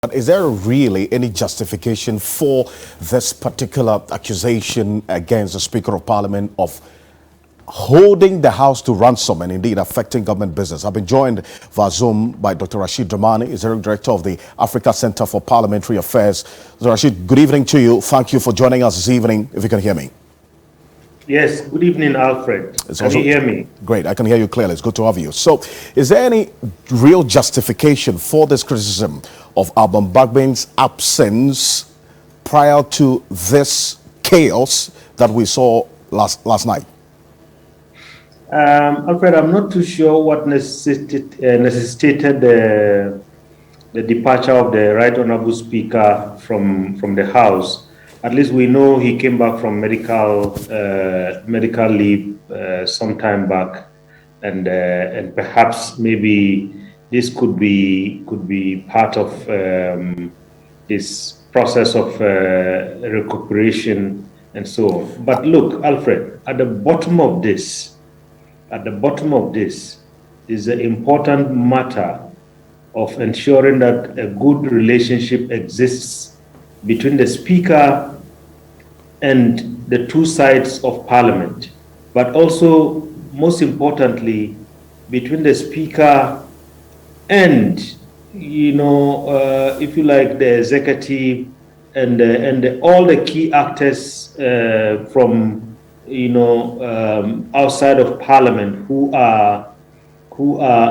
But is there really any justification for this particular accusation against the Speaker of Parliament of holding the House to ransom and indeed affecting government business? I've been joined via Zoom by Dr. Rasheed Draman, Executive Director of the Africa Center for Parliamentary Affairs. Dr. Rasheed, good evening to you. Thank you for joining us this evening, if you can hear me. Yes, good evening, Alfred. Can you hear me? Great, I can hear you clearly. It's good to have you. So, is there any real justification for this criticism of Alban Bagben's absence prior to this chaos that we saw last night? Alfred, I'm not too sure what necessitated the departure of the Right Honorable Speaker from the House. At least we know he came back from medical leave some time back, and perhaps maybe this could be part of this process of recuperation and so on. But look, Alfred, at the bottom of this is the important matter of ensuring that a good relationship exists between the Speaker and the two sides of Parliament, but also, most importantly, between the Speaker and, if you like, the executive and all the key actors from outside of Parliament who are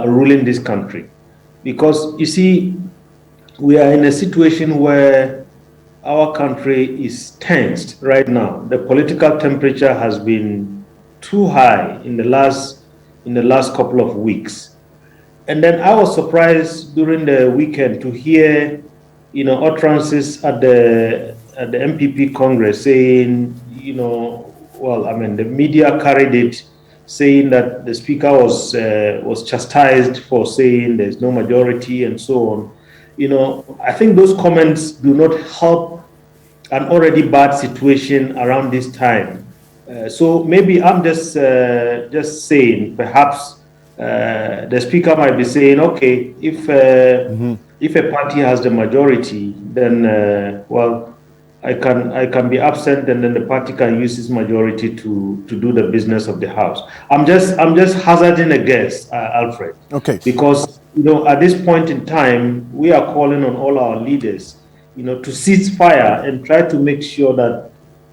ruling this country. Because you see, we are in a situation where our country is tensed right now. The political temperature has been too high in the last couple of weeks. And then I was surprised during the weekend to hear, utterances at the MPP Congress saying, the media carried it, saying that the Speaker was chastised for saying there's no majority and so on. I think those comments do not help an already bad situation around this time. So maybe I'm just saying, perhaps the Speaker might be saying, okay, if a party has the majority, then I can be absent, and then the party can use its majority to do the business of the House. I'm just hazarding a guess, Alfred. Okay. Because at this point in time, we are calling on all our leaders, to cease fire and try to make sure that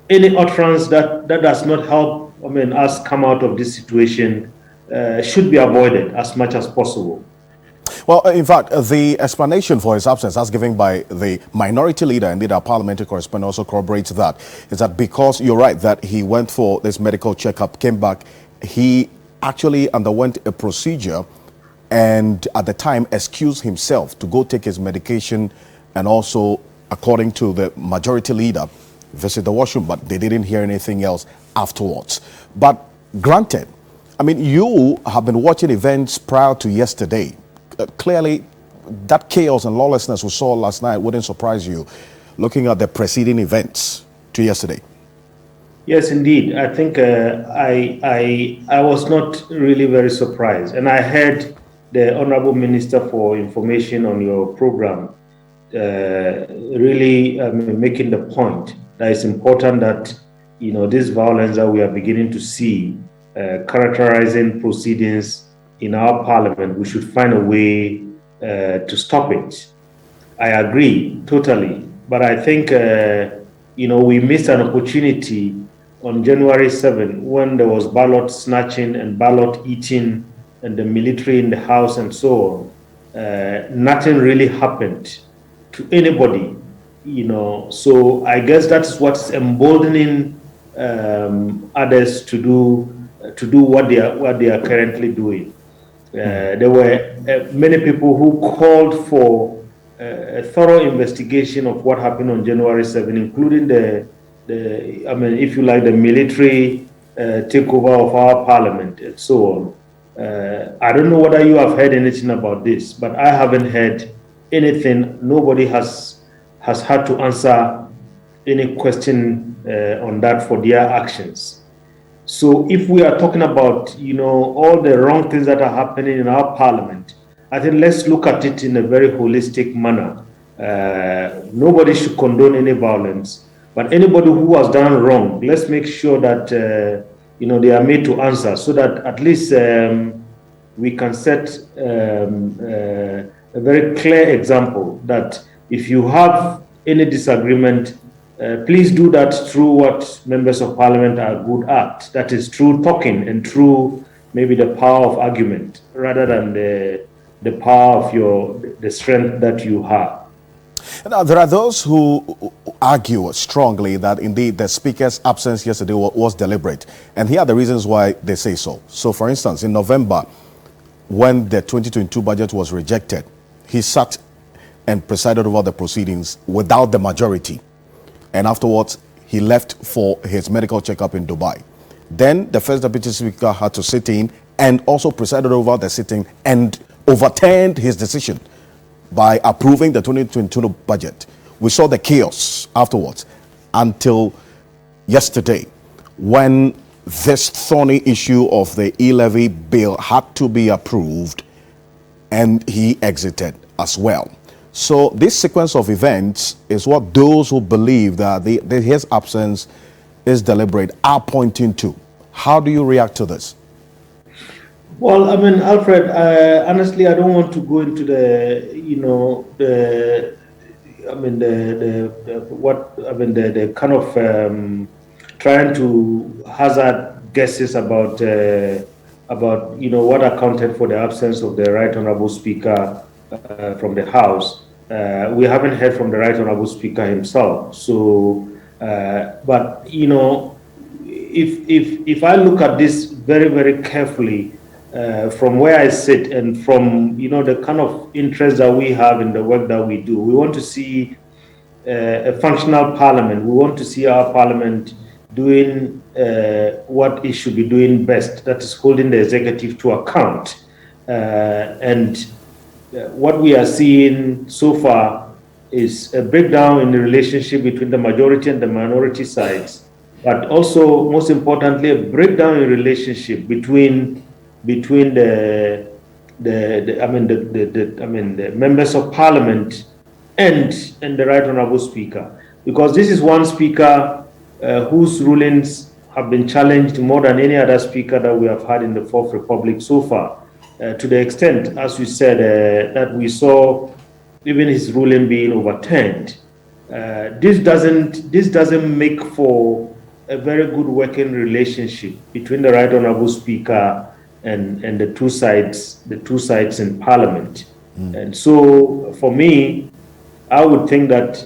any utterance that does not help, us come out of this situation should be avoided as much as possible. Well, in fact, the explanation for his absence, as given by the minority leader, indeed our parliamentary correspondent also corroborates that, is that because you're right that he went for this medical checkup, came back, he actually underwent a procedure and at the time excused himself to go take his medication and also, according to the majority leader, visit the washroom, but they didn't hear anything else afterwards. But granted, you have been watching events prior to yesterday. Clearly, that chaos and lawlessness we saw last night wouldn't surprise you, looking at the preceding events to yesterday. Yes, indeed. I think I was not really very surprised. And I heard the Honorable Minister for Information on your program really making the point that it's important that, this violence that we are beginning to see characterizing proceedings in our Parliament, we should find a way to stop it. I agree totally. But I think, we missed an opportunity on January 7th when there was ballot snatching and ballot eating and the military in the house and so on. Nothing really happened to anybody, So I guess that's what's emboldening others to do what they are currently doing. There were many people who called for a thorough investigation of what happened on January 7th, including if you like, the military takeover of our Parliament and so on. I don't know whether you have heard anything about this, but I haven't heard anything. Nobody has had to answer any question on that for their actions. So if we are talking about, all the wrong things that are happening in our Parliament, I think let's look at it in a very holistic manner Nobody should condone any violence, but anybody who has done wrong, let's make sure that they are made to answer, so that at least we can set a very clear example that if you have any disagreement, please do that through what members of parliament are good at. That is through talking and through maybe the power of argument, rather than the power of the strength that you have. Now, there are those who argue strongly that indeed the speaker's absence yesterday was deliberate. And here are the reasons why they say so. So, for instance, in November, when the 2022 budget was rejected, he sat and presided over the proceedings without the majority. And afterwards, he left for his medical checkup in Dubai. Then the first deputy speaker had to sit in and also presided over the sitting and overturned his decision by approving the 2022 budget. We saw the chaos afterwards until yesterday, when this thorny issue of the e-levy bill had to be approved, and he exited as well. So this sequence of events is what those who believe that his absence is deliberate are pointing to. How do you react to this? Well, I mean, Alfred, honestly, I don't want to go into the kind of trying to hazard guesses about what accounted for the absence of the Right Honorable Speaker from the House. We haven't heard from the Right Honorable Speaker himself. So, but if I look at this very, very carefully, from where I sit and from the kind of interest that we have in the work that we do, we want to see a functional parliament. We want to see our parliament doing what it should be doing best, that is holding the executive to account. And what we are seeing so far is a breakdown in the relationship between the majority and the minority sides, but also, most importantly, a breakdown in relationship between the members of parliament and the Right Honorable Speaker, because this is one speaker whose rulings have been challenged more than any other speaker that we have had in the Fourth Republic so far, to the extent, as you said, that we saw even his ruling being overturned. This doesn't make for a very good working relationship between the Right Honorable Speaker and the two sides in Parliament. And so, for me, I would think that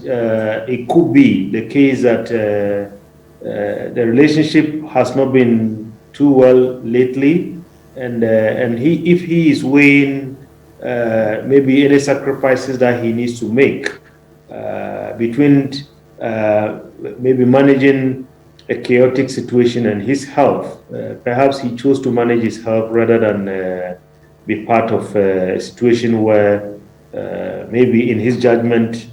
it could be the case that the relationship has not been too well lately, and if he is weighing maybe any sacrifices that he needs to make between maybe managing a chaotic situation and his health. Perhaps he chose to manage his health rather than be part of a situation where maybe in his judgment,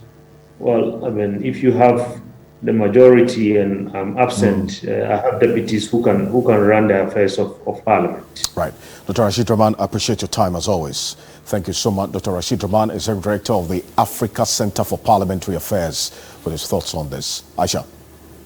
well, I mean, if you have the majority and I'm absent, I have deputies who can run the affairs of Parliament. Right. Dr. Rasheed Draman, I appreciate your time as always. Thank you so much. Dr. Rasheed Draman is Director of the Africa Center for Parliamentary Affairs, with his thoughts on this. Aisha.